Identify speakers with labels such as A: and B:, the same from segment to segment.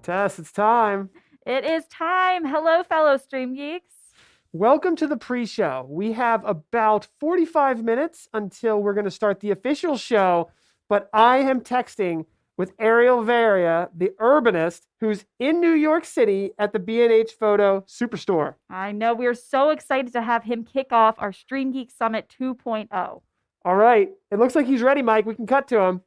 A: Tess, it's time.
B: It is time. Hello, fellow Stream Geeks.
A: Welcome to the pre-show. We have about 45 minutes until we're going to start the official show, but I am texting with Ariel Varia, the Urbanist, who's in New York City at the B&H Photo Superstore.
B: I know we're so excited to have him kick off our StreamGeeks Summit 2.0.
A: All right, it looks like he's ready, Mike. We can cut to him.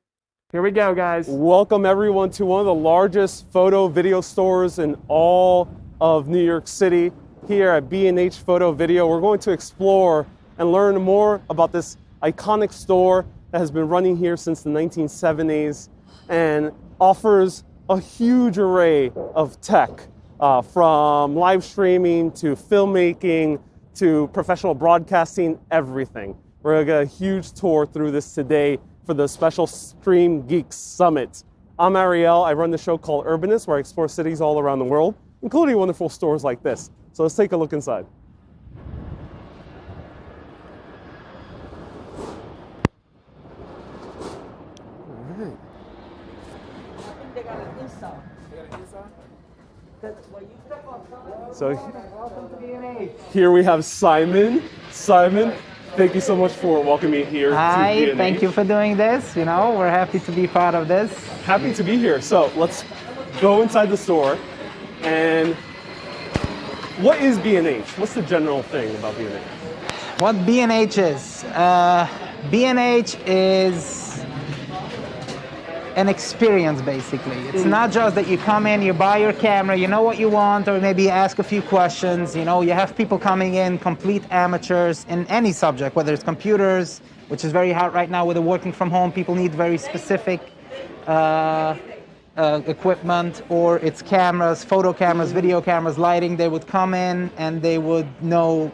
A: Here we go, guys.
C: Welcome everyone to one of the largest photo video stores in all of New York City. Here at B&H Photo Video, we're going to explore and learn more about this iconic store that has been running here since the 1970s and offers a huge array of tech, from live streaming to filmmaking to professional broadcasting, everything. We're gonna get a huge tour through this today for the special StreamGeeks Summit. I'm Ariel. I run the show called Urbanist, where I explore cities all around the world, including wonderful stores like this. So let's take a look inside. All right. So here we have Simon. Simon, thank you so much for welcoming me here.
D: Hi, thank you for doing this. You know, we're happy to be part of this.
C: Happy to be here. So let's go inside the store. And what is B&H? What's the general thing about B&H?
D: What B&H is? B&H is an experience, basically. It's not just that you come in, you buy your camera, you know what you want, or maybe ask a few questions. You know, you have people coming in, complete amateurs in any subject, whether it's computers, which is very hot right now with the working from home. People need very specific equipment, or it's cameras, photo cameras, video cameras, lighting. They would come in and they would know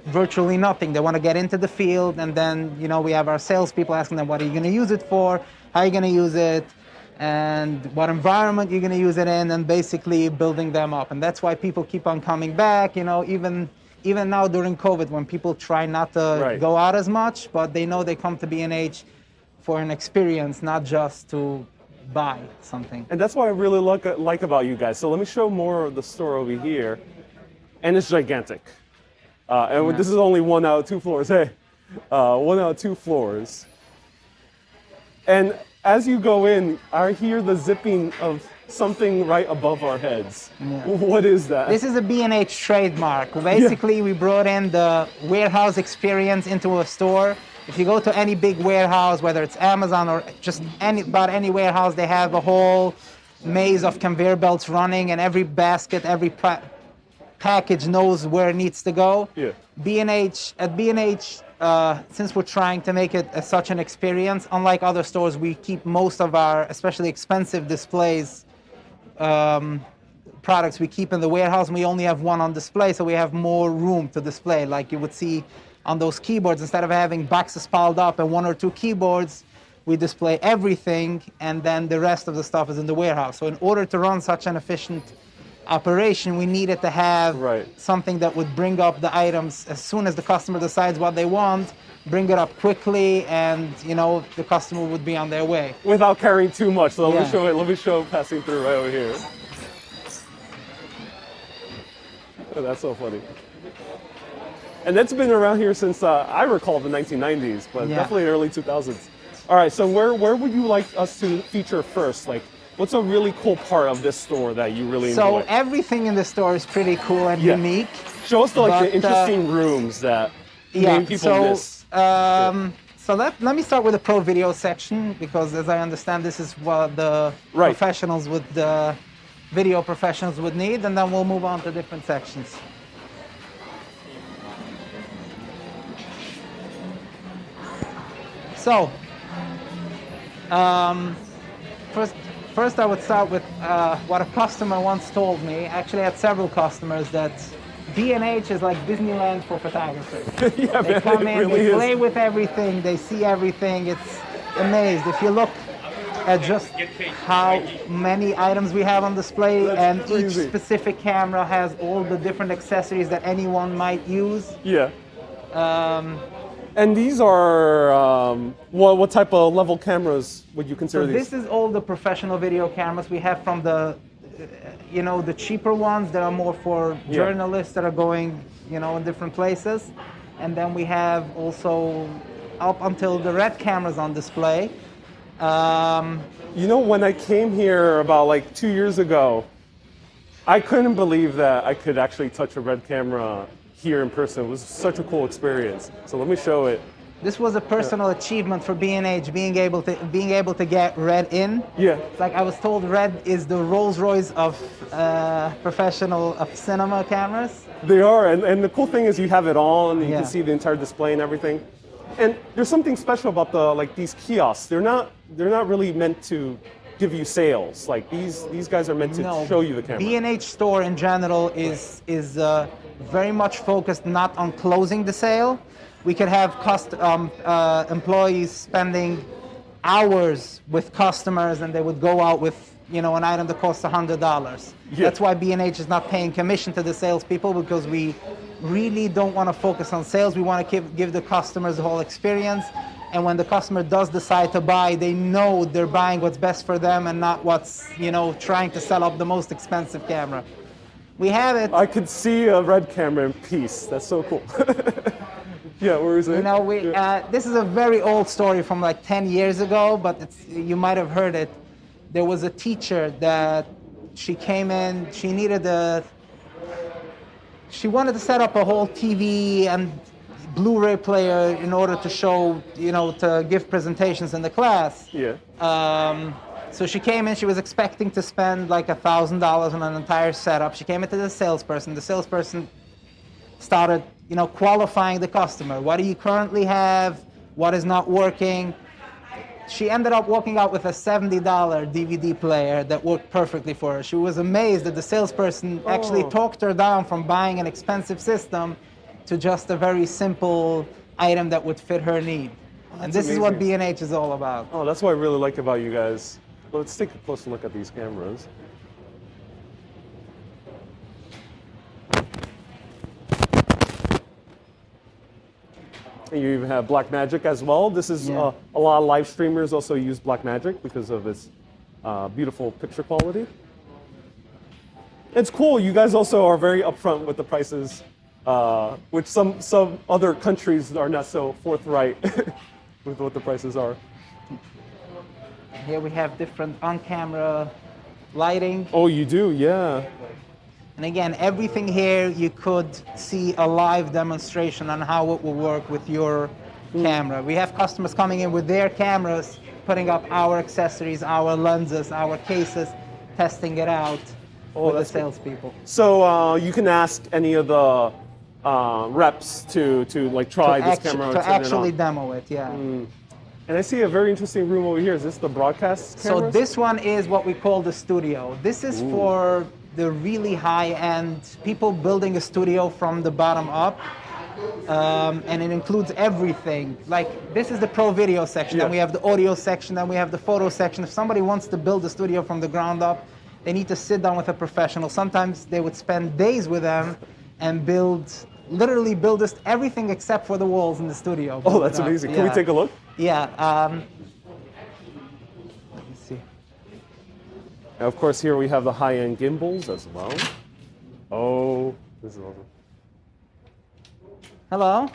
D: virtually nothing. They want to get into the field, and then, you know, we have our salespeople asking them, what are you going to use it for? How are you going to use it? And what environment you're going to use it in, and basically building them up. And that's why people keep on coming back, you know, even now during COVID, when people try not to go out as much, but they know they come to B&H for an experience, not just to buy something.
C: And that's what I really like about you guys. So let me show more of the store over here. And it's gigantic. This is only 1 out of 2 floors. Hey, 1 out of 2 floors. And as you go in, I hear the zipping of something right above our heads. Yeah. What is that?
D: This is a B&H trademark. Basically, we brought in the warehouse experience into a store. If you go to any big warehouse, whether it's Amazon or just about any warehouse, they have a whole maze of conveyor belts running, and every basket, every package knows where it needs to go.
C: Yeah.
D: At B&H, since we're trying to make it such an experience, unlike other stores, we keep most of our, especially expensive displays, products we keep in the warehouse, and we only have one on display, so we have more room to display. Like you would see on those keyboards, instead of having boxes piled up and 1 or 2 keyboards, we display everything, and then the rest of the stuff is in the warehouse. So in order to run such an efficient operation, we needed to have something that would bring up the items as soon as the customer decides what they want, bring it up quickly, and, you know, the customer would be on their way.
C: Without carrying too much. So let me show passing through right over here. Oh, that's so funny. And that's been around here since I recall the 1990s, but definitely early 2000s. All right, so where would you like us to feature first? Like, what's a really cool part of this store that you really enjoy?
D: So everything in the store is pretty cool and unique.
C: Show us the interesting rooms that many people miss.
D: So let me start with the pro video section, because as I understand, this is what the professionals would, the video professionals would need, and then we'll move on to different sections. So, first I would start with what a customer once told me. Actually, I had several customers that B&H is like Disneyland for photographers. They come in, they play with everything, they see everything. It's amazed. If you look at just how many items we have on display, and each specific camera has all the different accessories that anyone might use.
C: Yeah. And these are, what type of level cameras would you consider these?
D: This is all the professional video cameras we have, from the you know, the cheaper ones that are more for journalists that are going, you know, in different places. And then we have also up until the red cameras on display.
C: You know, when I came here about like 2 years ago, I couldn't believe that I could actually touch a red camera here in person. It was such a cool experience. So let me show it.
D: This was a personal achievement for B&H, being able to get red in.
C: Yeah.
D: It's like I was told red is the Rolls Royce of cinema cameras.
C: They are, and the cool thing is you have it all, and you
D: Yeah.
C: can see the entire display and everything. And there's something special about these kiosks. They're not really meant to give you sales. Like these guys are meant to show you the camera.
D: B&H store in general is very much focused not on closing the sale. We could have employees spending hours with customers, and they would go out with, you know, an item that costs $100.
C: Yeah.
D: That's why B&H is not paying commission to the salespeople, because we really don't want to focus on sales. We want to give the customers the whole experience. And when the customer does decide to buy, they know they're buying what's best for them and not what's, you know, trying to sell up the most expensive camera. We have it.
C: I could see a red camera in peace. That's so cool. Yeah, where is it?
D: You know, this is a very old story from like 10 years ago, but you might have heard it. There was a teacher that she came in, she wanted to set up a whole TV and Blu-ray player in order to show, you know, to give presentations in the class.
C: Yeah.
D: So she came in, she was expecting to spend like $1,000 on an entire setup. She came into the salesperson. The salesperson started, you know, qualifying the customer. What do you currently have? What is not working? She ended up walking out with a $70 DVD player that worked perfectly for her. She was amazed that the salesperson actually talked her down from buying an expensive system to just a very simple item that would fit her need. And this is what B&H is all about.
C: Oh, that's what I really like about you guys. Let's take a closer look at these cameras. And you even have Blackmagic as well. This is a lot of live streamers also use Blackmagic because of its beautiful picture quality. It's cool. You guys also are very upfront with the prices, which some other countries are not so forthright with what the prices are.
D: Here we have different on-camera lighting.
C: Oh, you do? Yeah.
D: And again, everything here you could see a live demonstration on how it will work with your camera. We have customers coming in with their cameras, putting up our accessories, our lenses, our cases, testing it out with the salespeople.
C: Cool. So you can ask any of the reps to like try this camera
D: to actually demo it, yeah.
C: And I see a very interesting room over here. Is this the broadcast cameras?
D: So this one is what we call the studio. This is for the really high-end people building a studio from the bottom up. And it includes everything. Like, this is the pro video section, then we have the audio section, then we have the photo section. If somebody wants to build a studio from the ground up, they need to sit down with a professional. Sometimes they would spend days with them and literally build just everything except for the walls in the studio.
C: Oh, that's amazing. Can we take a look?
D: Yeah. Let me see.
C: And of course, here we have the high-end gimbals as well. Oh, this is awesome.
D: Hello.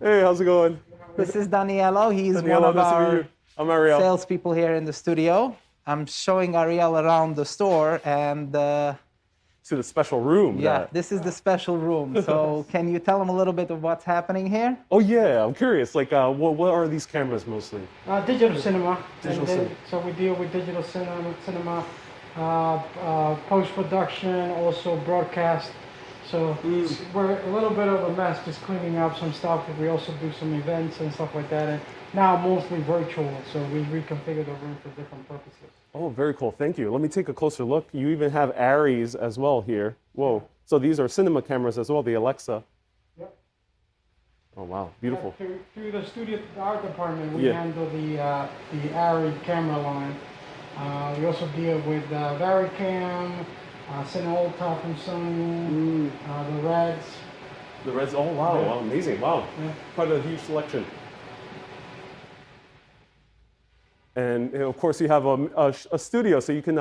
C: Hey, how's it going?
D: This is Daniello. He's one of
C: nice to meet
D: our
C: you. I'm Ariel.
D: salespeople here in the studio. I'm showing Ariel around the store and
C: to the special room.
D: this is the special room. So can you tell them a little bit of what's happening here?
C: Oh yeah, I'm curious. Like, what are these cameras mostly?
A: Digital cinema.
C: Digital cinema.
A: So we deal with digital cinema, post-production, also broadcast. So we're a little bit of a mess, just cleaning up some stuff. But we also do some events and stuff like that. And now mostly virtual, so we reconfigure the room for different purposes.
C: Oh, very cool. Thank you. Let me take a closer look. You even have Aries as well here. Whoa. So these are cinema cameras as well, the Alexa.
A: Yep.
C: Oh, wow. Beautiful.
A: Yeah, through the studio art department, we handle the Aries camera line. We also deal with Varicam, Cineolta from Sony, the Reds.
C: The Reds. Oh, wow. Wow, amazing. Wow.
A: Yeah.
C: Quite a huge selection. And of course, you have a studio, so you can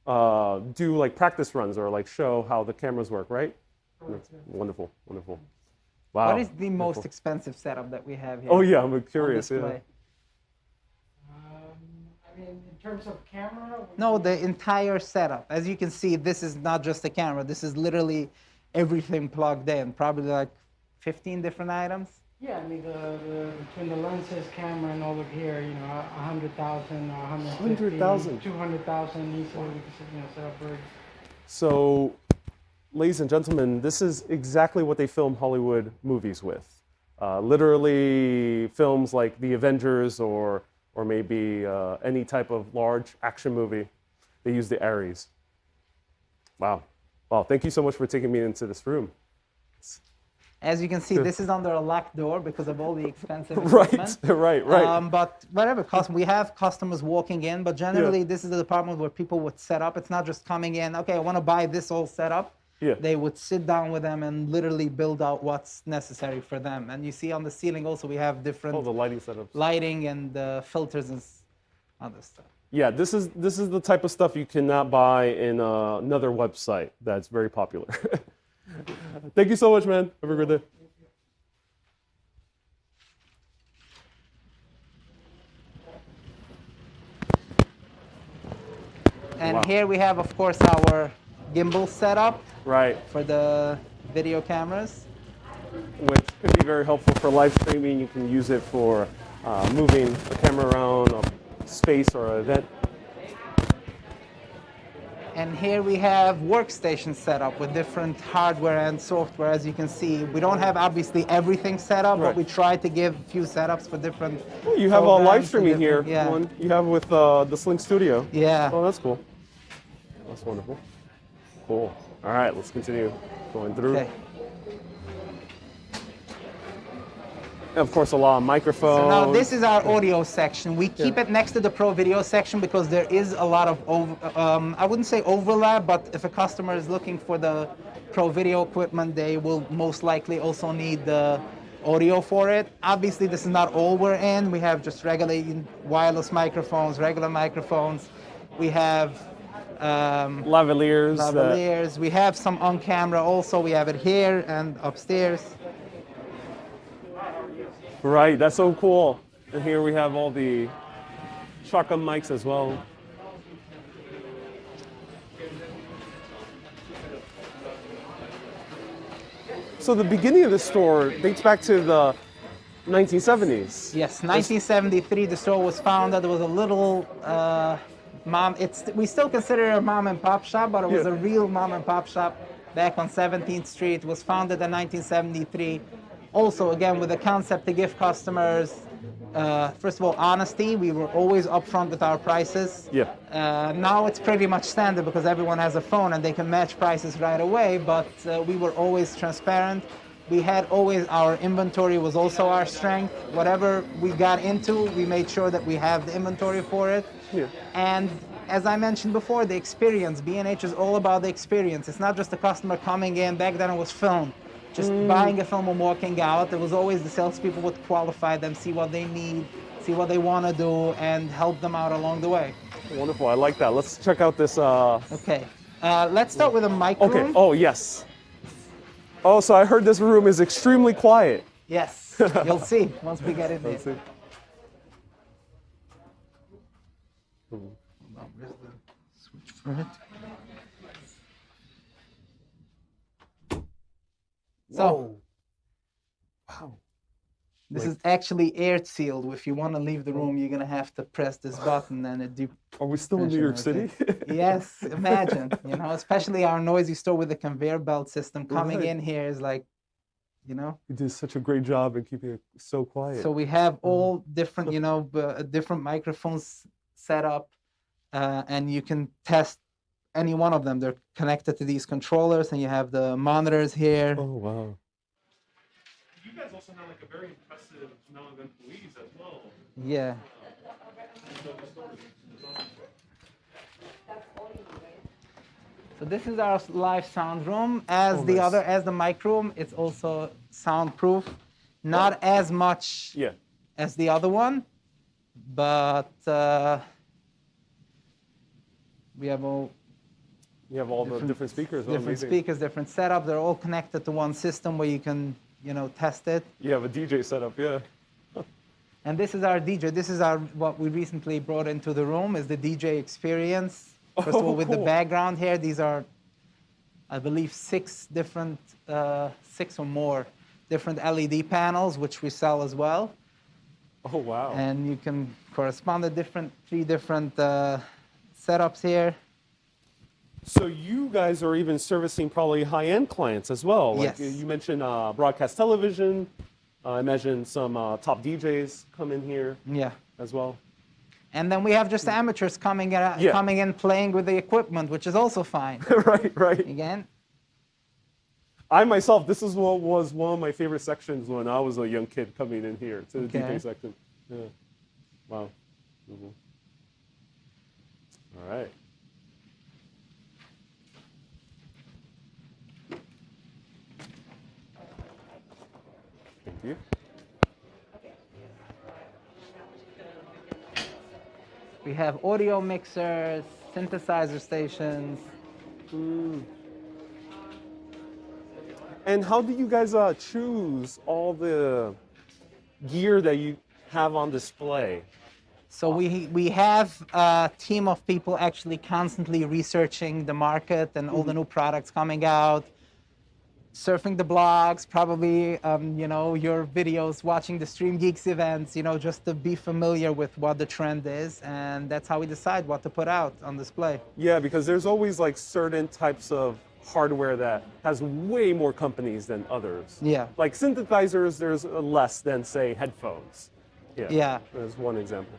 C: do like practice runs or like show how the cameras work, right? That's wonderful, wonderful. Wow.
D: What is the most expensive setup that we have here?
C: Oh yeah, I'm
D: on
C: curious. Yeah.
D: display?
A: I mean, in terms of camera?
D: No, the entire setup. As you can see, this is not just a camera. This is literally everything plugged in. Probably like 15 different items.
E: Yeah, I mean, between the lenses, camera, and over here, you know, 100,000, 150,
C: 100,000.
E: 200,000 easily, we can set up rigs.
C: So, ladies and gentlemen, this is exactly what they film Hollywood movies with. Literally films like The Avengers or maybe any type of large action movie. They use the Aries. Wow. Wow, thank you so much for taking me into this room.
D: As you can see, this is under a locked door because of all the expensive
C: Right,
D: equipment.
C: right.
D: But whatever, we have customers walking in, but generally this is the department where people would set up. It's not just coming in, okay, I want to buy this all set up.
C: Yeah.
D: They would sit down with them and literally build out what's necessary for them. And you see on the ceiling also we have different
C: The lighting setups.
D: lighting and filters and other stuff.
C: Yeah, this is the type of stuff you cannot buy in another website that's very popular. Thank you so much, man. Have a good day.
D: And here we have, of course, our gimbal setup
C: Right,
D: for the video cameras.
C: which could be very helpful for live streaming. You can use it for moving the camera around a space or an event.
D: And here we have workstation set up with different hardware and software. As you can see, we don't have obviously everything set up,
C: Right.
D: but we try to give a few setups for different.
C: You have a
D: programs
C: live
D: and
C: streaming here.
D: different- Yeah.
C: One you have with the Sling Studio.
D: Yeah.
C: Oh, that's cool. That's wonderful. Cool. All right, let's continue going through.
D: Okay.
C: And of course, a lot of microphones.
D: So now this is our audio section. We keep it next to the pro video section because there is a lot of, I wouldn't say overlap, but if a customer is looking for the pro video equipment, they will most likely also need the audio for it. Obviously, this is not all we're in. We have just regular wireless microphones, regular microphones. We have
C: lavaliers.
D: lavaliers. We have some on camera also. We have it here and upstairs.
C: Right, that's so cool. And here we have all the shotgun mics as well. So the beginning of the store dates back to the 1970s.
D: Yes, 1973, the store was founded. There was a little we still consider it a mom and pop shop, but it was
C: Yeah.
D: a real mom and pop shop back on 17th Street. It was founded in 1973. Also, again, with the concept to give customers, first of all, honesty. We were always upfront with our prices.
C: Yeah.
D: Now it's pretty much standard because everyone has a phone and they can match prices right away, but we were always transparent. We had always, our inventory was also our strength. Whatever we got into, we made sure that we have the inventory for it.
C: Yeah.
D: And as I mentioned before, the experience, B&H is all about the experience. It's not just the customer coming in. Back then it was film. Just buying a film and walking out. There was always the salespeople would qualify them, see what they need, see what they want to do, and help them out along the way.
C: Wonderful, I like that. Let's check out this.
D: Okay, let's start with a mic room.
C: Okay, oh yes. Oh, so I heard this room is extremely quiet.
D: Yes, you'll see once we get in there.
C: Let's see.
D: Where's the switch for it? So,
C: Wow.
D: this is actually air sealed. If you want to leave the room, you're gonna have to press this button and it
C: Are we still in New York City?
D: Yes, imagine, especially our noisy store with the conveyor belt system coming
C: Right.
D: in here is like,
C: You did such a great job in keeping it so quiet.
D: So we have all different, different microphones set up, and you can test any one of them. They're connected to these controllers, and you have the monitors here.
C: Oh wow.
F: You guys also have like a very impressive amount of employees as well.
D: Yeah. So this is our live sound room. As
C: nice.
D: the mic room, it's also soundproof. Not as much
C: Yeah.
D: as the other one, but we have all
C: You have all the different speakers. Oh,
D: different
C: amazing.
D: speakers, different setup. They're all connected to one system where you can, you know, test it.
C: You have a DJ setup, yeah.
D: And this is our DJ. This is our what we recently brought into the room is the DJ experience. First of
C: Oh,
D: all, with the
C: cool.
D: background here, these are, I believe, six or more different LED panels, which we sell as well.
C: Oh, wow.
D: And you can correspond to three different setups here.
C: So you guys are even servicing probably high-end clients as well. Like
D: Yes.
C: you mentioned broadcast television. I imagine some top DJs come in here
D: Yeah.
C: as well.
D: And then we have just amateurs coming in playing with the equipment, which is also fine.
C: Right.
D: Again,
C: I myself, this is what was one of my favorite sections when I was a young kid coming in here to the
D: Okay.
C: DJ section. Yeah. Wow. Mhm. All right. Thank you.
D: we have audio mixers, synthesizer stations.
C: And how do you guys choose all the gear that you have on display?
D: So we have a team of people actually constantly researching the market and all the new products coming out, surfing the blogs, probably you know, your videos, watching the StreamGeeks events, you know, just to be familiar with what the trend is, and that's how we decide what to put out on display.
C: Yeah, because there's always like certain types of hardware that has way more companies than others.
D: Yeah.
C: Like synthesizers, there's less than say headphones.
D: Yeah.
C: There's one example.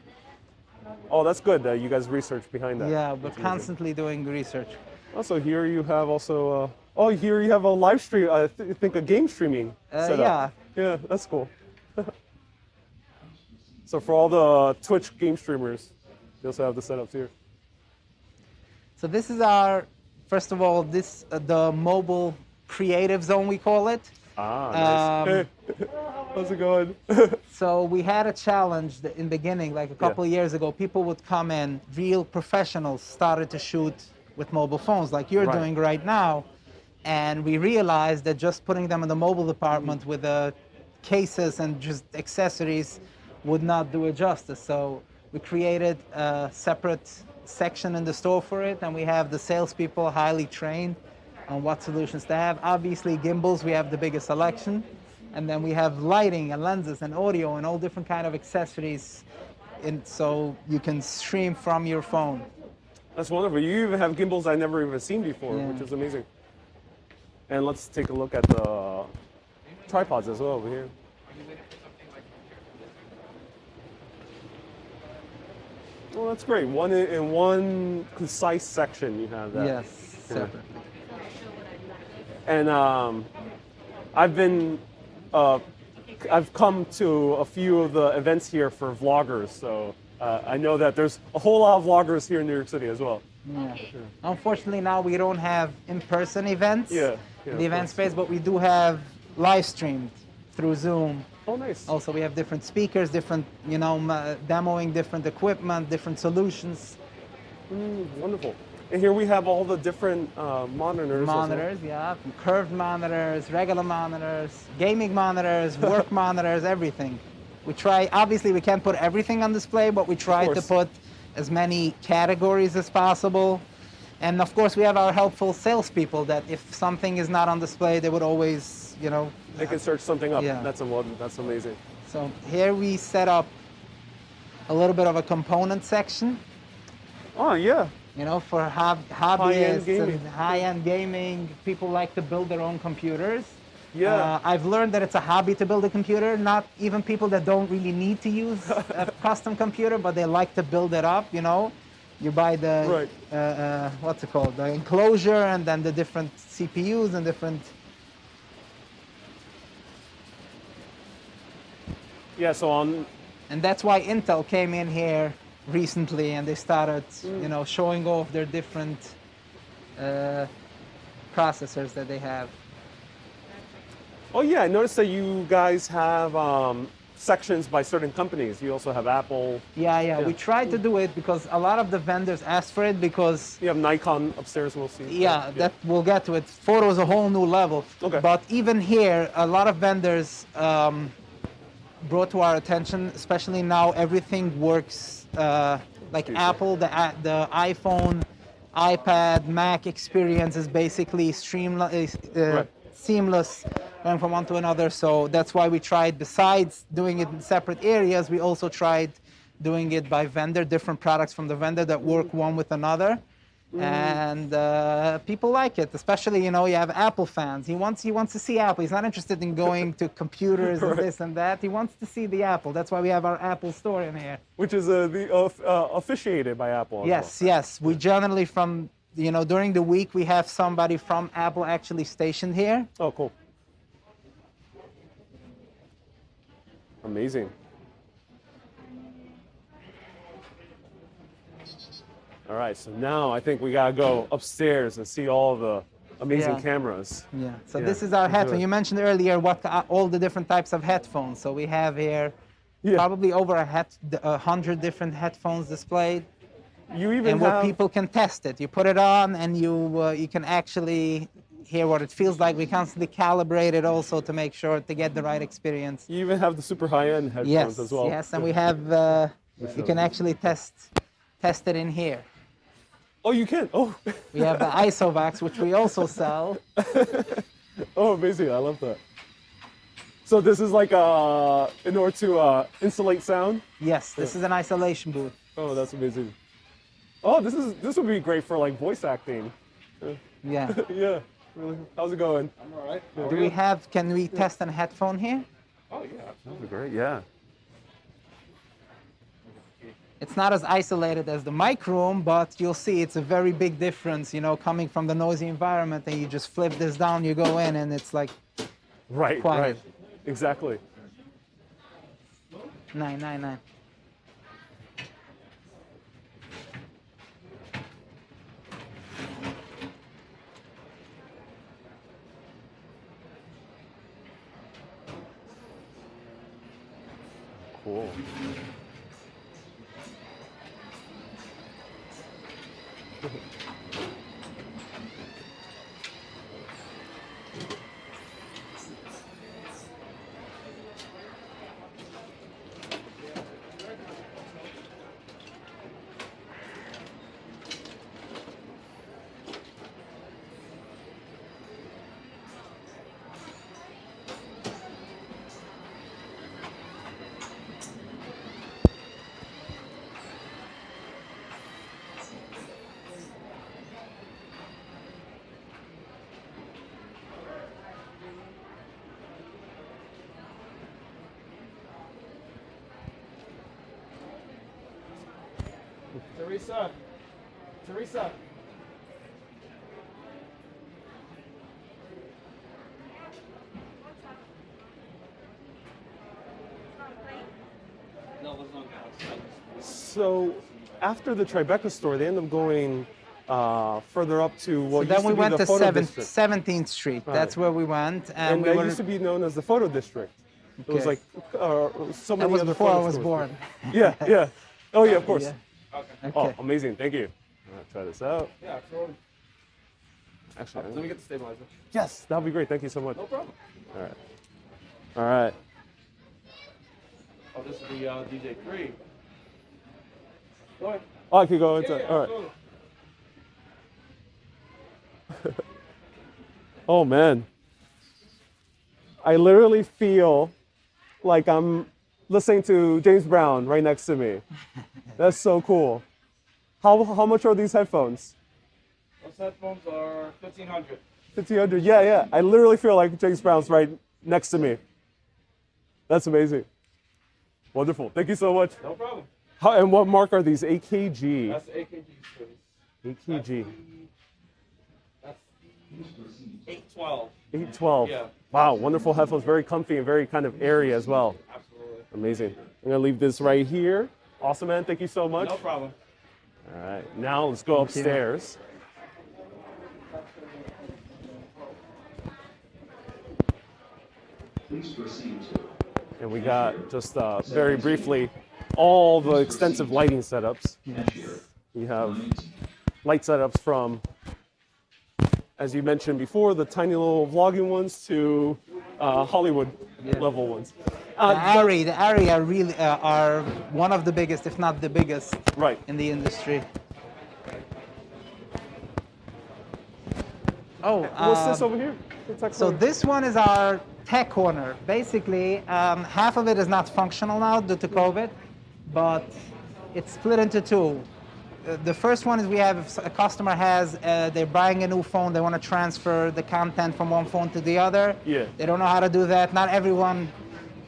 C: Oh, that's good that you guys research behind that.
D: Yeah, we're
C: That's amazing.
D: constantly doing research.
C: Also, here you have also. Oh, here you have a live stream. I think a game streaming setup.
D: Yeah.
C: Yeah, that's cool. So for all the Twitch game streamers, you also have the setups here.
D: So this is our, first of all, this the mobile creative zone, we call it.
C: Ah, nice. Hey, how's it going?
D: So we had a challenge in the beginning, like a couple of years ago. People would come in, real professionals started to shoot with mobile phones like you're
C: Right.
D: doing right now. And we realized that just putting them in the mobile department with the cases and just accessories would not do it justice. So we created a separate section in the store for it, and we have the salespeople highly trained on what solutions to have. Obviously, gimbals, we have the biggest selection. And then we have lighting and lenses and audio and all different kind of accessories, so you can stream from your phone.
C: That's wonderful. You even have gimbals I never even seen before,
D: Yeah.
C: which is amazing. And let's take a look at the tripods as well over here. Well, that's great. One in one concise section, you have that.
D: Yes, separate.
C: And I've come to a few of the events here for vloggers, so I know that there's a whole lot of vloggers here in New York City as well.
D: Yeah. Unfortunately, now we don't have in-person events
C: Yeah,
D: in
C: of
D: the event
C: course.
D: space, but we do have live streamed through Zoom.
C: Oh, nice.
D: Also, we have different speakers, different, you know, demoing different equipment, different solutions.
C: Wonderful. And here we have all the different monitors. as well.
D: Monitors, yeah, curved monitors, regular monitors, gaming monitors, work monitors, everything. We try, obviously we can't put everything on display, but we try to
C: course.
D: put as many categories as possible. And of course we have our helpful salespeople that if something is not on display, they would always, you know.
C: They can search something up.
D: Yeah.
C: That's amazing.
D: So here we set up a little bit of a component section,
C: Oh, yeah.
D: you know, for hobbyists and high-end gaming. People like to build their own computers.
C: Yeah.
D: I've learned that it's a hobby to build a computer, not even people that don't really need to use a custom computer, but they like to build it up, you know. You buy the, what's it called, the enclosure, and then the different CPUs and different...
C: Yeah, so on.
D: And that's why Intel came in here recently, and they started, you know, showing off their different processors that they have.
C: Oh, yeah, I noticed that you guys have sections by certain companies. You also have Apple.
D: Yeah. We tried to do it because a lot of the vendors asked for it because
C: You have Nikon upstairs. We'll see.
D: yeah, that we'll get to it. Photo is a whole new level.
C: Okay.
D: But even here, a lot of vendors brought to our attention, especially now everything works like Apple, the iPhone, iPad, Mac experience is basically seamless going from one to another. So that's why we tried, besides doing it in separate areas, we also tried doing it by vendor, different products from the vendor that work one with another. And people like it, especially, you have Apple fans. He wants to see Apple. He's not interested in going to computers and this and that. He wants to see the Apple. That's why we have our Apple store in here.
C: Which is officiated by Apple.
D: Yes. We generally during the week we have somebody from Apple actually stationed here.
C: Oh, cool. Amazing. All right, so now I think we gotta go upstairs and see all the amazing cameras.
D: Yeah. So this is our headphone. You mentioned earlier all the different types of headphones. So we have here probably over 100 different headphones displayed.
C: You even
D: and where people can test it. You put it on and you can actually hear what it feels like. We constantly calibrate it also to make sure to get the right experience.
C: You even have the super high-end headphones as well.
D: Yes, and we have you can actually test it in here.
C: Oh, you can. Oh.
D: We have the ISOVAX, which we also sell.
C: Oh, amazing! I love that. So this is like in order to insulate sound.
D: Yes, this is an isolation booth.
C: Oh, that's amazing. Oh, this would be great for like voice acting.
D: Yeah.
C: Yeah. Really. How's it going?
F: I'm all right.
D: Can we test a headphone here?
F: Oh, yeah.
C: That'd be great. Yeah.
D: It's not as isolated as the mic room, but you'll see it's a very big difference, coming from the noisy environment, and you just flip this down, you go in, and it's like
C: Right.
D: quiet.
C: Right. Exactly.
D: 999.
C: Cool.
F: Teresa.
C: So after the Tribeca store, they end up going further up to what
D: So then we went to
C: photo district.
D: 17th Street.
C: Right.
D: That's where we went.
C: And
D: we
C: that used to be known as the photo district. It was like so many
D: that was
C: other
D: before I
C: photo
D: was
C: stores.
D: born.
C: Yeah. Oh yeah, of course.
D: Yeah.
F: Okay.
C: Oh,
D: Okay.
C: amazing. Thank you. I'm gonna try this out.
F: Yeah, absolutely.
C: Actually,
F: Let me get the stabilizer.
C: yes, that'll be great. Thank you so much.
F: No problem.
C: All right. All right.
F: Oh, this is the DJ3. Go ahead.
C: Oh, I could go inside. All right.
F: Absolutely.
C: Oh man. I literally feel like I'm listening to James Brown right next to me. That's so cool. How much are these headphones?
F: Those headphones are $1,500.
C: 1,500. Yeah. I literally feel like James Brown's right next to me. That's amazing. Wonderful. Thank you so much.
F: No problem.
C: And what mark are these? AKG.
F: That's the AKG series.
C: AKG.
F: That's 812.
C: 812.
F: Yeah.
C: Wow, wonderful headphones. Very comfy and very kind of airy as well.
F: Absolutely.
C: Amazing. I'm gonna leave this right here. Awesome, man. Thank you so much.
F: No problem.
C: All right, now let's go upstairs.
G: Please proceed to
C: And we got just very briefly all the extensive lighting setups. We have light setups from, as you mentioned before, the tiny little vlogging ones to Hollywood level ones.
D: The Arri are really are one of the biggest, if not the biggest,
C: Right.
D: in the industry. Oh,
C: What's this over here?
D: so this one is our tech corner. Basically, half of it is not functional now due to COVID, but it's split into two. The first one is we have a customer has, they're buying a new phone, they want to transfer the content from one phone to the other.
C: Yeah.
D: They don't know how to do that. Not everyone,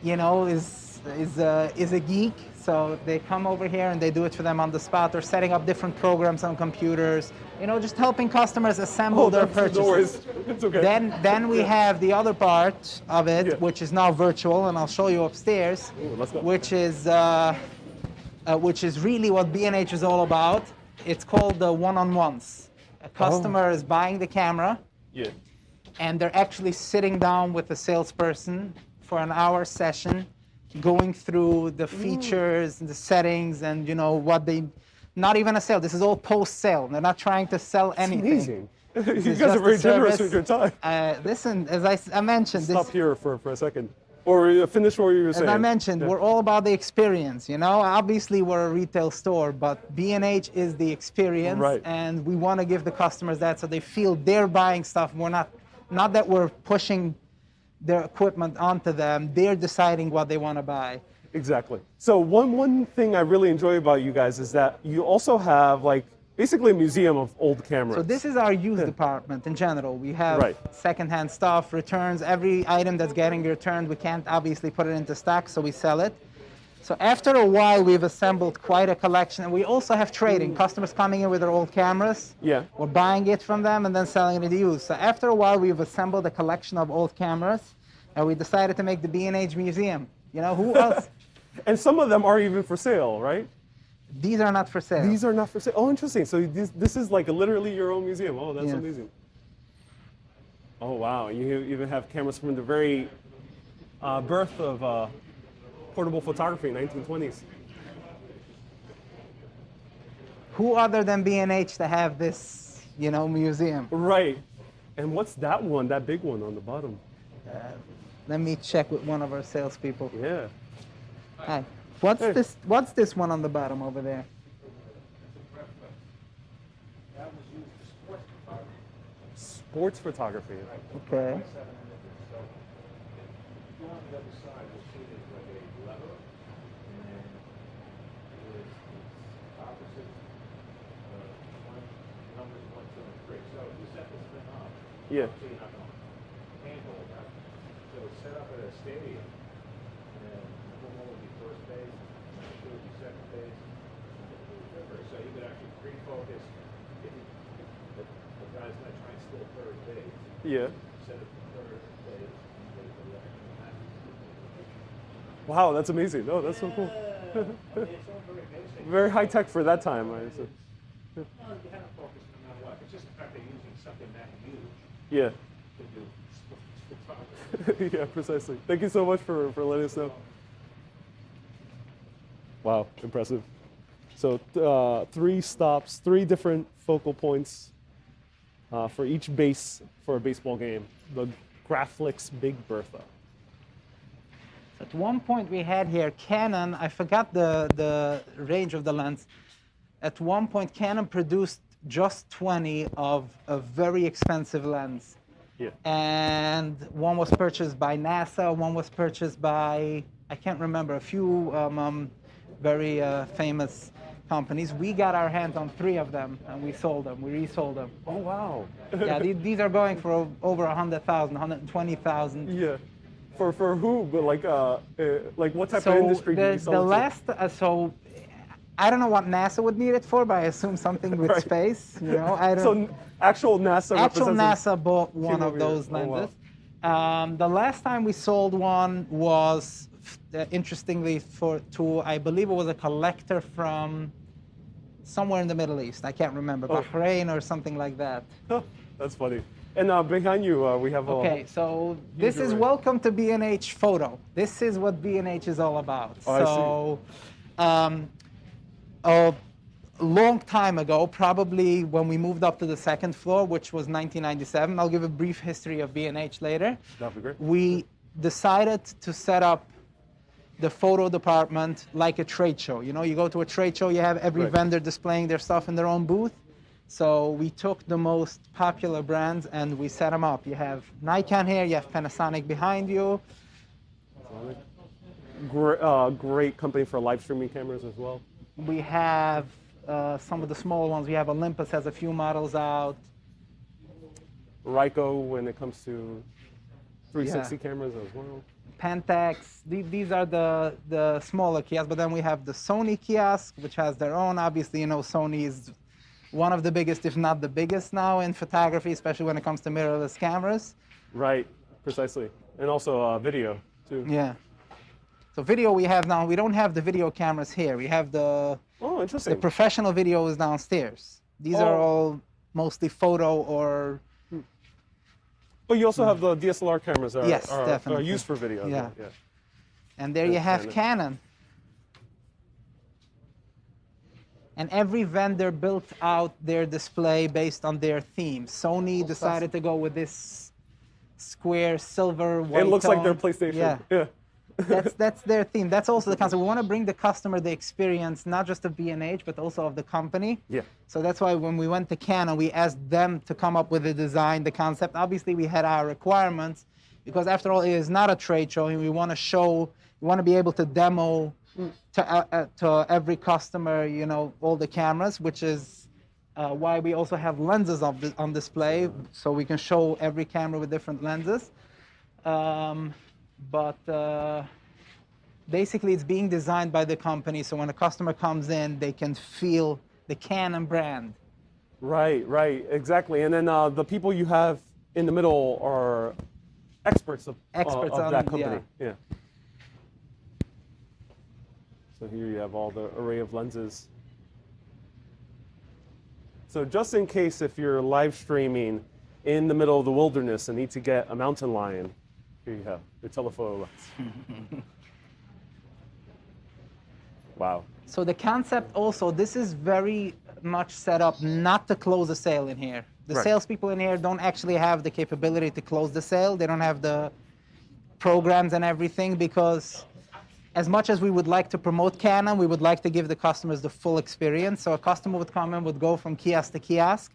D: you know, is a geek. So they come over here and they do it for them on the spot. They're setting up different programs on computers, you know, just helping customers assemble their purchases.
C: No worries. It's okay.
D: Then we have the other part of it, which is now virtual, and I'll show you upstairs,
C: let's go.
D: which is really what B&H is all about. It's called the one-on-ones. A customer is buying the camera, and they're actually sitting down with a salesperson for an hour session, going through the features and the settings and, you know, what they, not even a sale. This is all post-sale. They're not trying to sell anything.
C: Amazing. You
D: This is
C: guys are
D: just
C: very
D: a
C: generous
D: service.
C: with your time.
D: Listen, as I mentioned,
C: Stop here for a second. Or finish what you were
D: as
C: saying.
D: I mentioned, we're all about the experience, you know? Obviously, we're a retail store, but B&H is the experience,
C: Right.
D: and we want to give the customers that so they feel they're buying stuff. We're not that we're pushing their equipment onto them. They're deciding what they want to buy.
C: Exactly. So one thing I really enjoy about you guys is that you also have like basically a museum of old cameras.
D: So this is our used department in general. We have secondhand stuff, returns, every item that's getting returned. We can't obviously put it into stock, so we sell it. So after a while, we've assembled quite a collection, and we also have trading. Customers coming in with their old cameras.
C: Yeah.
D: We're buying it from them and then selling it used. So after a while, we've assembled a collection of old cameras, and we decided to make the B&H Museum. You know, who else?
C: And some of them are even for sale, right?
D: These are not for sale.
C: These are not for sale. Oh, interesting. So this is like literally your own museum. Oh, that's
D: Yes.
C: amazing. Oh, wow. You even have cameras from the very birth of portable photography in 1920s.
D: Who other than B&H to have this, you know, museum?
C: Right. And what's that one, that big one on the bottom?
D: Let me check with one of our salespeople.
C: Yeah.
D: Hi. What's this? What's this one on the bottom over there?
C: Sports photography.
D: Okay.
C: Yeah.
G: Set up at a stadium, and one would be first base, two would be second base, so you could actually pre-focus. If the guy's going to try and steal third base,
C: Yeah.
G: set it to third base, and wait for the action to happen.
C: Wow, that's amazing. Oh, that's so cool.
G: It's all very basic.
C: Very high tech for that time. I said.
G: Well, you have to focus no matter what. It's just the fact they're using something that huge
C: Yeah.
G: to do sports photography.
C: Yeah, precisely. Thank you so much for letting us know. Wow, impressive. So 3 stops, 3 different focal points for each base for a baseball game. The Graflix Big Bertha.
D: At one point we had here Canon, I forgot the range of the lens. At one point Canon produced just 20 of a very expensive lens.
C: Yeah.
D: And one was purchased by NASA, one was purchased by, I can't remember, a few very famous companies. We got our hands on 3 of them and we sold them, we resold them.
C: Oh, wow.
D: Yeah, these are going for over 100,000, 120,000.
C: Yeah. For who? But like what type of industry do you sell
D: the
C: it to?
D: last, so I don't know what NASA would need it for, but I assume something with
C: Right.
D: space. You know, I don't.
C: So actual NASA
D: Actual
C: represents-
D: NASA bought one
C: came
D: of
C: over here.
D: those
C: Oh, wow.
D: lenses. The last time we sold one was, interestingly, to I believe it was a collector from somewhere in the Middle East. I can't remember,
C: Oh.
D: Bahrain or something like that.
C: That's funny. And behind you, we have
D: Okay, so this is
C: array.
D: welcome to B&H Photo. This is what B&H is all about.
C: Oh, I see.
D: So, a long time ago, probably when we moved up to the second floor, which was 1997, I'll give a brief history of B&H later.
C: That'd be great.
D: We decided to set up the photo department like a trade show. You know, you go to a trade show, you have every
C: Right.
D: vendor displaying their stuff in their own booth. So we took the most popular brands and we set them up. You have Nikon here, you have Panasonic behind you.
C: Great company for live streaming cameras as well.
D: We have some of the smaller ones. We have Olympus has a few models out.
C: Ryko when it comes to 360
D: Yeah.
C: cameras as well.
D: Pentax, these are the smaller kiosks, but then we have the Sony Kiosk, which has their own. Obviously, you know, Sony is one of the biggest, if not the biggest now in photography, especially when it comes to mirrorless cameras.
C: Right, precisely. And also video too.
D: Yeah. So video we have now, we don't have the video cameras here. We have the
C: Oh, interesting.
D: professional video is downstairs. These are
C: Oh.
D: all mostly photo or,
C: But you also have the DSLR cameras that
D: Yes,
C: are
D: definitely.
C: used for video. as
D: Yeah.
C: well, yeah.
D: and there you
C: That's
D: have
C: Canon.
D: Canon. And every vendor built out their display based on their theme. Sony decided to go with this square silver white
C: It looks like their
D: tone.
C: PlayStation.
D: Yeah,
C: Yeah.
D: that's their theme. That's also the concept. We want to bring the customer the experience, not just of B&H, but also of the company.
C: Yeah.
D: So that's why when we went to Canon, we asked them to come up with the design, the concept. Obviously, we had our requirements because after all, it is not a trade show, and we want to show, we want to be able to demo to every customer, you know, all the cameras, which is why we also have lenses on display, so we can show every camera with different lenses. Basically, it's being designed by the company, so when a customer comes in, they can feel the Canon brand.
C: Right, right, exactly. And then the people you have in the middle are experts of
D: On
C: that company. Yeah. So here you have all the array of lenses. So just in case if you're live streaming in the middle of the wilderness and need to get a mountain lion, here you have your telephoto lens. Wow.
D: So the concept also, this is very much set up not to close a sale in here. The
C: Right.
D: salespeople in here don't actually have the capability to close the sale. They don't have the programs and everything because as much as we would like to promote Canon, we would like to give the customers the full experience. So a customer would come in, would go from kiosk to kiosk,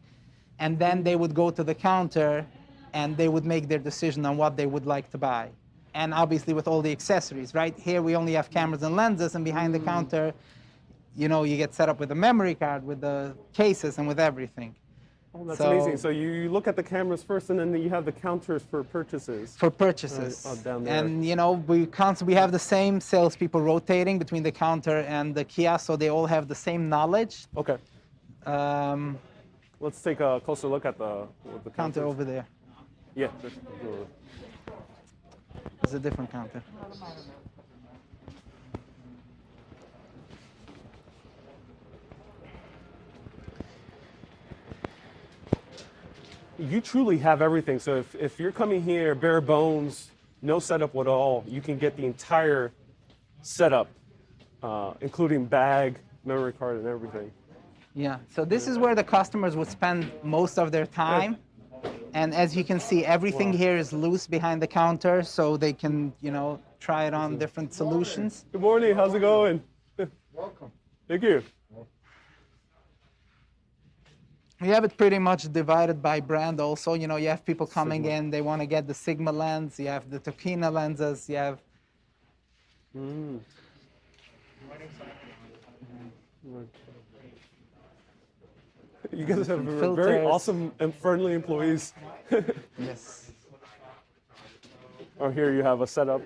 D: and then they would go to the counter and they would make their decision on what they would like to buy. And obviously with all the accessories, right? Here we only have cameras and lenses, and behind the counter, you know, you get set up with a memory card, with the cases, and with everything.
C: Oh, that's
D: So-
C: amazing. So you look at the cameras first, and then you have the counters for purchases.
D: For purchases.
C: down there.
D: And you know, we have the same salespeople rotating between the counter and the kiosk, so they all have the same knowledge.
C: Okay.
D: Um,
C: Let's take a closer look at the
D: counter
C: counters.
D: over there.
C: Yeah.
D: There's a different counter.
C: You truly have everything. So if you're coming here bare bones, no setup at all, you can get the entire setup, including bag, memory card, and everything.
D: Yeah. So this is where the customers would spend most of their time. And as you can see, everything here is loose behind the counter, so they can, you know, try it on different solutions.
C: Good morning. How's it going?
F: Welcome.
C: Thank you.
D: We have it pretty much divided by brand also. You know, you have people coming in, they want to get the Sigma lens, you have the Tokina lenses, you have...
C: You guys have very
D: Filters.
C: awesome and friendly employees.
D: Yes.
C: Oh, here you have a setup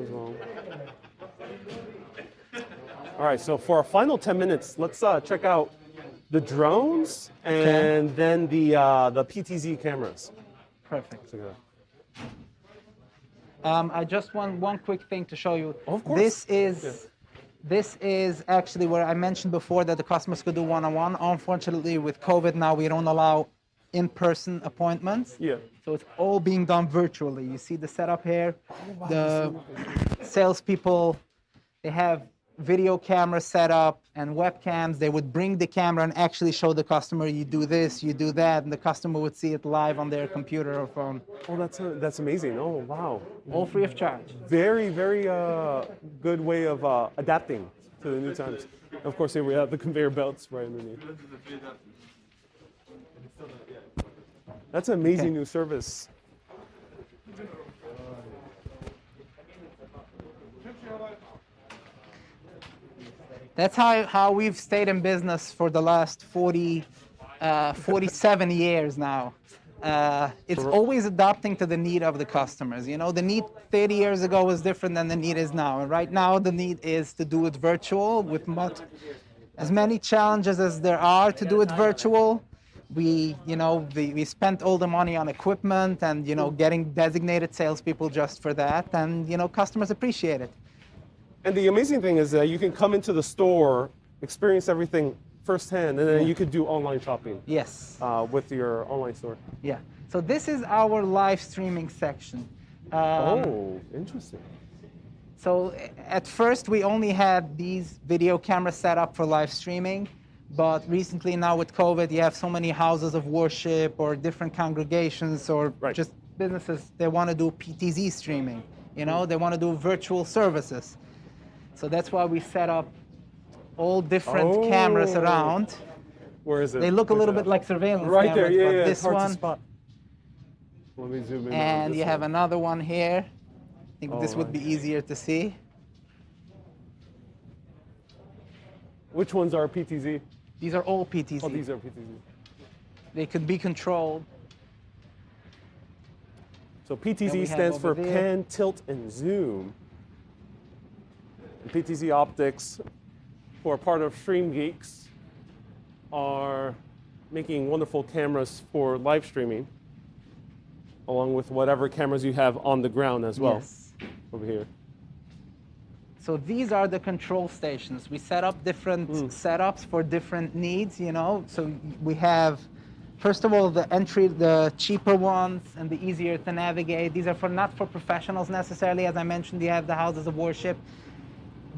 C: as well. All right, so for our final 10 minutes, let's check out the drones and then the PTZ cameras.
D: Perfect.
C: So,
D: I just want one quick thing to show you.
C: Of course.
D: This is actually where I mentioned before that the customers could do one-on-one. Unfortunately, with COVID now, we don't allow in-person appointments.
C: Yeah.
D: So it's all being done virtually. You see the setup here. The salespeople, they have video camera set up and webcams. They would bring the camera and actually show the customer, you do this, you do that, and the customer would see it live on their computer or phone.
C: Oh, that's amazing. Oh, wow.
D: All free of charge.
C: Very, very good way of adapting to the new times. Of course, here we have the conveyor belts right underneath. That's an amazing new service.
D: That's how we've stayed in business for the last 47 years now. It's always adapting to the need of the customers. You know, the need 30 years ago was different than the need is now. And right now, the need is to do it virtual with as many challenges as there are to do it virtual. We spent all the money on equipment and, getting designated salespeople just for that. And, customers appreciate it.
C: And the amazing thing is that you can come into the store, experience everything firsthand, and then you could do online shopping.
D: Yes.
C: With your online store.
D: Yeah. So this is our live streaming section.
C: Oh, interesting.
D: So at first we only had these video cameras set up for live streaming, but recently now with COVID, you have so many houses of worship or different congregations or just businesses, they want to do PTZ streaming. They want to do virtual services. So that's why we set up all different cameras around.
C: Where is it?
D: They look a little bit like surveillance
C: right
D: cameras,
C: there, yeah,
D: but
C: it's
D: this
C: hard to
D: one,
C: spot. Let me zoom in.
D: and you have another one here. I think this would
C: right.
D: be easier to see.
C: Which ones are PTZ?
D: These are all PTZ.
C: Oh, these are PTZ.
D: They could be controlled.
C: So
D: we
C: PTZ
D: have
C: stands for
D: over there.
C: pan, tilt, and zoom. And PTZ Optics, who are part of StreamGeeks, are making wonderful cameras for live streaming, along with whatever cameras you have on the ground as well.
D: Yes.
C: Over here.
D: So these are the control stations. We set up different setups for different needs, So we have, first of all, the cheaper ones and the easier to navigate. These are not for professionals necessarily. As I mentioned, you have the houses of worship.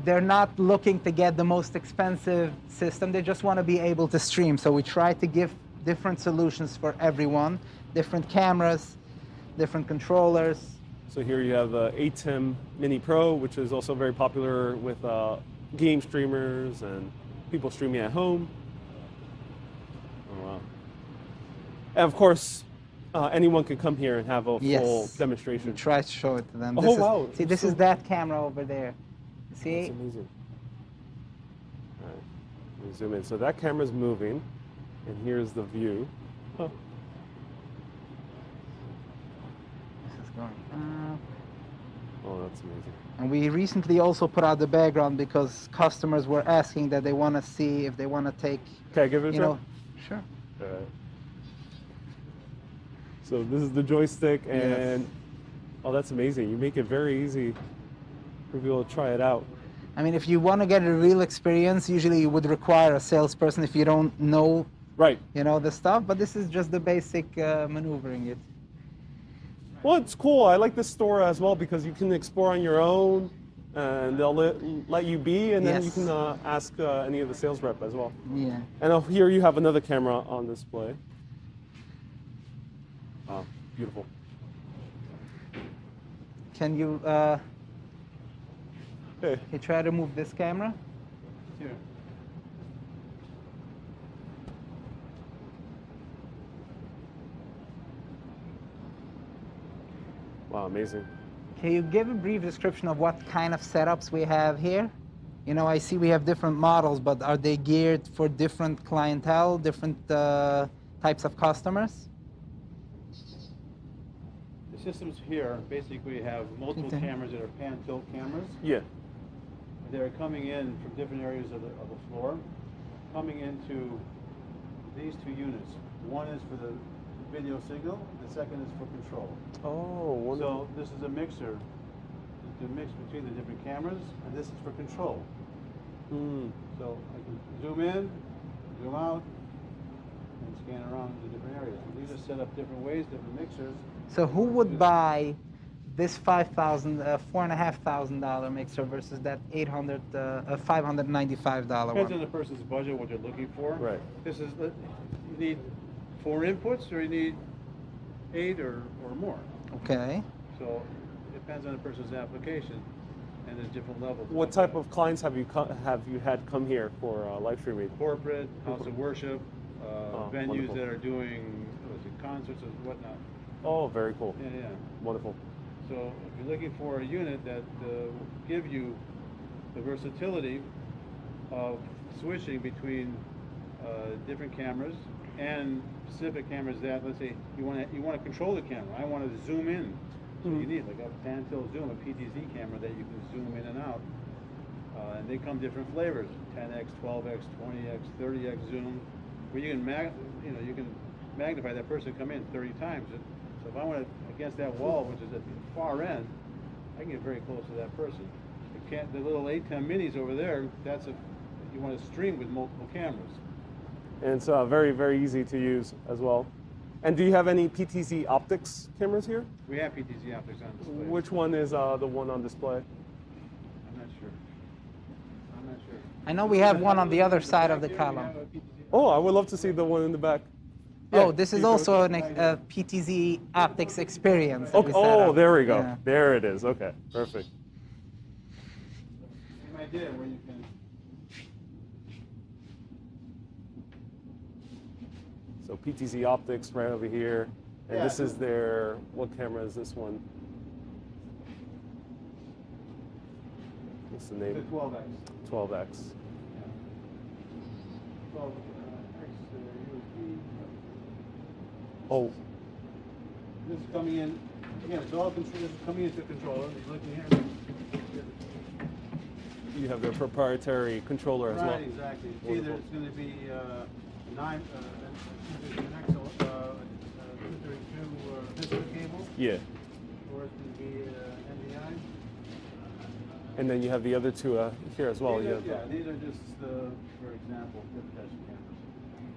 D: They're not looking to get the most expensive system. They just want to be able to stream. So we try to give different solutions for everyone, different cameras, different controllers.
C: So here you have the ATEM Mini Pro, which is also very popular with game streamers and people streaming at home. Oh, wow. And of course, anyone can come here and have a full demonstration.
D: We try to show it to them.
C: Oh, wow.
D: See, this is that camera over there. See?
C: That's amazing. All right, let me zoom in. So that camera's moving, and here's the view. Oh.
D: This is going up.
C: Oh, that's amazing.
D: And we recently also put out the background because customers were asking that they want to see if they want to take,
C: Can I give it a try?
D: Sure.
C: All right. So this is the joystick, and oh, that's amazing. You make it very easy for people to try it out.
D: I mean, if you want to get a real experience, usually you would require a salesperson if you don't know, the stuff. But this is just the basic maneuvering it.
C: Well, it's cool. I like this store as well because you can explore on your own, and they'll let you be, and then you can ask any of the sales rep as well.
D: Yeah.
C: And here you have another camera on display. Wow, beautiful.
D: Can you try to move this camera?
C: Here. Wow, amazing.
D: Can you give a brief description of what kind of setups we have here? I see we have different models, but are they geared for different clientele, different types of customers?
H: The systems here basically have multiple cameras that are pan-tilt cameras.
C: Yeah.
H: They're coming in from different areas of the floor, coming into these two units. One is for the video signal, the second is for control.
C: Oh, wonderful.
H: So this is a mixer, the mix between the different cameras, and this is for control. So I can zoom in, zoom out, and scan around the different areas. These are set up different ways, different mixers.
D: So who would buy this $4,500 mixer versus that $595
H: Depends on
D: one?
H: the person's budget, what they're looking for.
C: Right.
H: This is, you need 4 inputs or you need 8 or more.
D: Okay.
H: So it depends on the person's application, and there's different levels.
C: What type of clients have you had come here for live streaming?
H: Corporate, house of worship, venues
C: wonderful.
H: that are doing concerts and whatnot.
C: Oh, very cool.
H: Yeah.
C: Wonderful.
H: So if you're looking for a unit that will give you the versatility of switching between different cameras and specific cameras that, let's say, you want to control the camera. I want to zoom in. So you need like a pan tilt zoom, a PTZ camera that you can zoom in and out. And they come different flavors: 10x, 12x, 20x, 30x zoom, where you can you can magnify that person come in 30 times. So if I want to against that wall, which is at the far end, I can get very close to that person. The little 810 minis over there, you want to stream with multiple cameras.
C: And it's very, very easy to use as well. And do you have any PTZ optics cameras here?
H: We have PTZ optics on display.
C: Which one is the one on display?
H: I'm not sure.
D: I know we have one on the other side of the column.
C: Oh, I would love to see the one in the back.
D: Oh, this is also a PTZ optics experience. that we set
C: Oh,
D: up.
C: there we go.
D: Yeah.
C: There it is. Okay, perfect.
H: Same idea where you can.
C: So PTZ optics right over here. And
H: Yeah.
C: this is their, what camera is this one? What's the
H: The
C: name?
H: 12x.
C: 12X.
H: 12x USB.
C: Oh,
H: This is coming in. Again, it's all control. This is coming into the controller. He's looking here.
C: you have their proprietary controller as well.
H: Right, exactly. It's either
C: Wonderful.
H: it's going to be 9, an XL 232 visitor cable,
C: Yeah.
H: or it's going to be NDI.
C: And then you have the other two here as well.
H: These
C: You
H: are,
C: have-
H: yeah, these are just, for example, different types of cameras.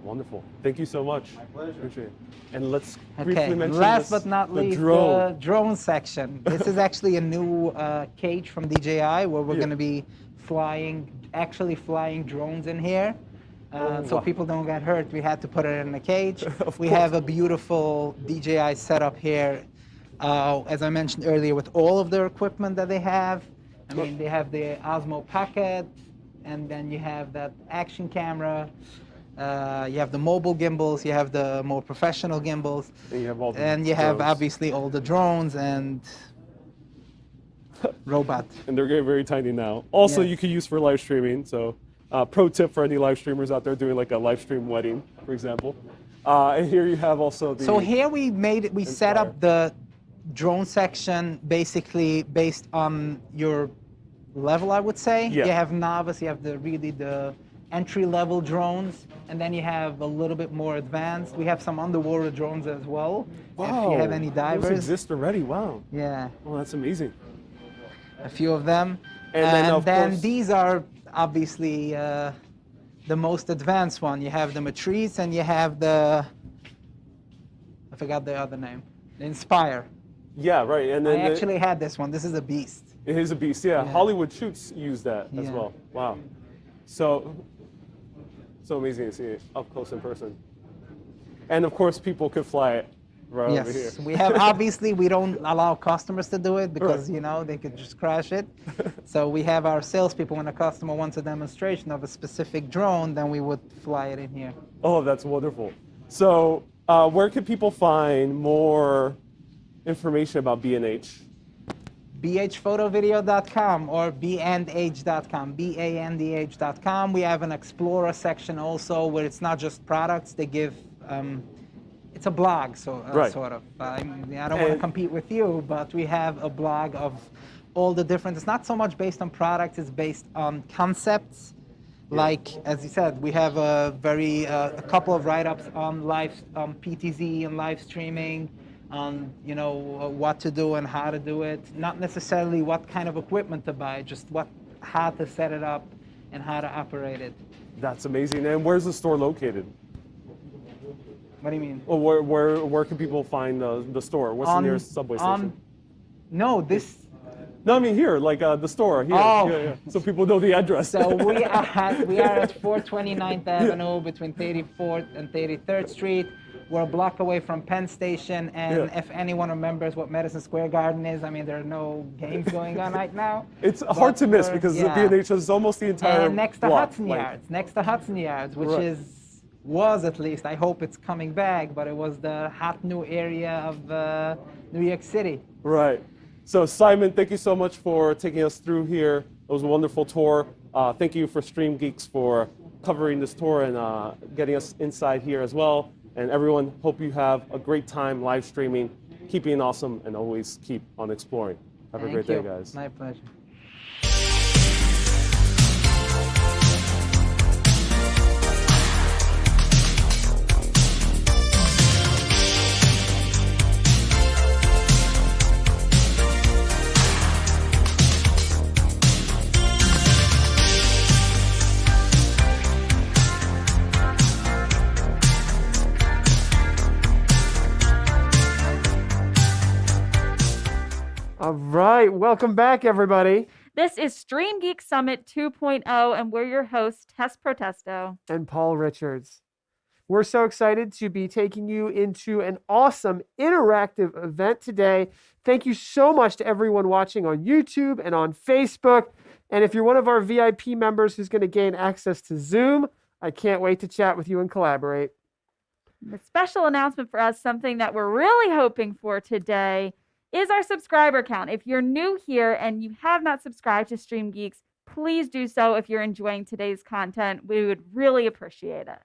C: Wonderful. Thank you so much.
H: My pleasure.
C: Appreciate it. And let's
D: Okay,
C: briefly mention
D: last
C: this,
D: but not
C: the
D: least,
C: drone.
D: the drone section. This is actually a new cage from DJI where we're
C: Yeah.
D: going to be actually flying drones in here. So
C: wow.
D: people don't get hurt. We had to put it in a cage.
C: Of
D: We
C: course.
D: have a beautiful DJI setup here, as I mentioned earlier, with all of their equipment that they have. I mean, they have the Osmo Pocket, and then you have that action camera. You have the mobile gimbals, you have the more professional gimbals,
C: And you have all the
D: and you have
C: drones.
D: obviously all the drones and robot.
C: And they're getting very tiny now. Also,
D: Yes.
C: you can use for live streaming. So, pro tip for any live streamers out there doing like a live stream wedding, for example. And here you have also the.
D: So here we set up the drone section basically based on your level, I would say.
C: Yeah.
D: You have novice, you have the entry-level drones, and then you have a little bit more advanced. We have some underwater drones as well.
C: Wow.
D: If you have any
C: Those
D: divers.
C: exist already. Wow.
D: Yeah.
C: Oh, that's amazing.
D: A few of them.
C: And then, of course-
D: these are obviously the most advanced one. You have the Matrice and you have the, I forgot the other name, the Inspire.
C: Yeah, right. And then
D: I actually had this one. This is a beast.
C: it is a beast. Yeah.
D: Yeah.
C: Hollywood Shoots use that as
D: Yeah.
C: well. Wow. So amazing to see it up close in person. And of course, people could fly it right over here.
D: Yes, we have, obviously we don't allow customers to do it because,
C: Right.
D: you know, they could just crash it. So we have our salespeople, when a customer wants a demonstration of a specific drone, then we would fly it in here.
C: Oh, that's wonderful. So, where can people find more information about B&H?
D: bhphotovideo.com or bandh.com, bandh.com. We have an Explorer section also where it's not just products. They give, it's a blog, so
C: Right.
D: sort of. I don't want to
C: And-
D: compete with you, but we have a blog of all the different. It's not so much based on products. It's based on concepts. Like, as you said, we have a couple of write-ups on PTZ and live streaming, on what to do and how to do it. Not necessarily what kind of equipment to buy, just how to set it up and how to operate it.
C: That's amazing. And where's the store located?
D: What do you mean?
C: Well, where can people find the store? What's the nearest subway station?
D: No, this.
C: No, I mean here, like the store here.
D: Oh.
C: Yeah. So people know the address.
D: So we are at 429th Avenue between 34th and 33rd Street. We're a block away from Penn Station, and if anyone remembers what Madison Square Garden is, I mean, there are no games going on right now.
C: It's hard to miss because the B&H is almost the entire
D: and next to
C: block,
D: Hudson
C: like-
D: Yards, next to Hudson Yards, which
C: Right.
D: was at least, I hope it's coming back, but it was the hot new area of New York City.
C: Right. So Simon, thank you so much for taking us through here. It was a wonderful tour. Thank you for StreamGeeks for covering this tour and getting us inside here as well. And everyone, hope you have a great time live streaming. Keep being awesome and always keep on exploring. Have a great day, guys.
D: My pleasure.
A: All right, welcome back, everybody.
B: This is StreamGeeks Summit 2.0, and we're your hosts, Tess Protesto.
A: And Paul Richards. We're so excited to be taking you into an awesome interactive event today. Thank you so much to everyone watching on YouTube and on Facebook. And if you're one of our VIP members who's going to gain access to Zoom, I can't wait to chat with you and collaborate.
B: The special announcement for us, something that we're really hoping for today, is our subscriber count. If you're new here and you have not subscribed to StreamGeeks, please do so if you're enjoying today's content. We would really appreciate it.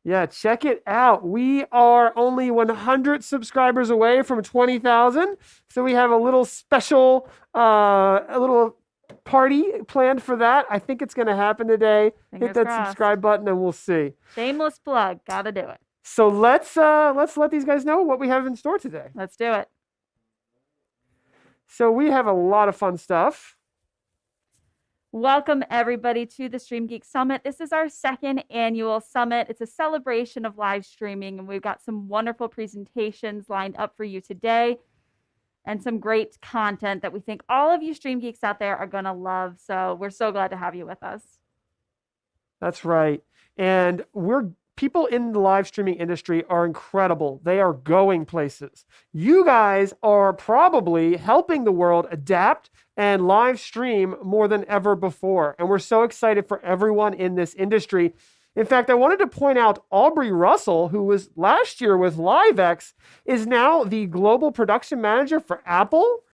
A: Yeah, check it out. We are only 100 subscribers away from 20,000. So we have a little special, a little party planned for that. I think it's going to happen today.
B: Fingers
A: Hit that
B: crossed.
A: subscribe button and we'll see.
B: Shameless plug. Gotta do it.
A: So let's let these guys know what we have in store today.
B: Let's do it.
A: So we have a lot of fun stuff.
B: Welcome, everybody, to the StreamGeeks Summit. This is our second annual summit. It's a celebration of live streaming, and we've got some wonderful presentations lined up for you today and some great content that we think all of you StreamGeeks out there are going to love. So we're so glad to have you with us.
A: That's right. And people in the live streaming industry are incredible. They are going places. You guys are probably helping the world adapt and live stream more than ever before. And we're so excited for everyone in this industry. In fact, I wanted to point out Aubrey Russell, who was last year with LiveX, is now the global production manager for Apple.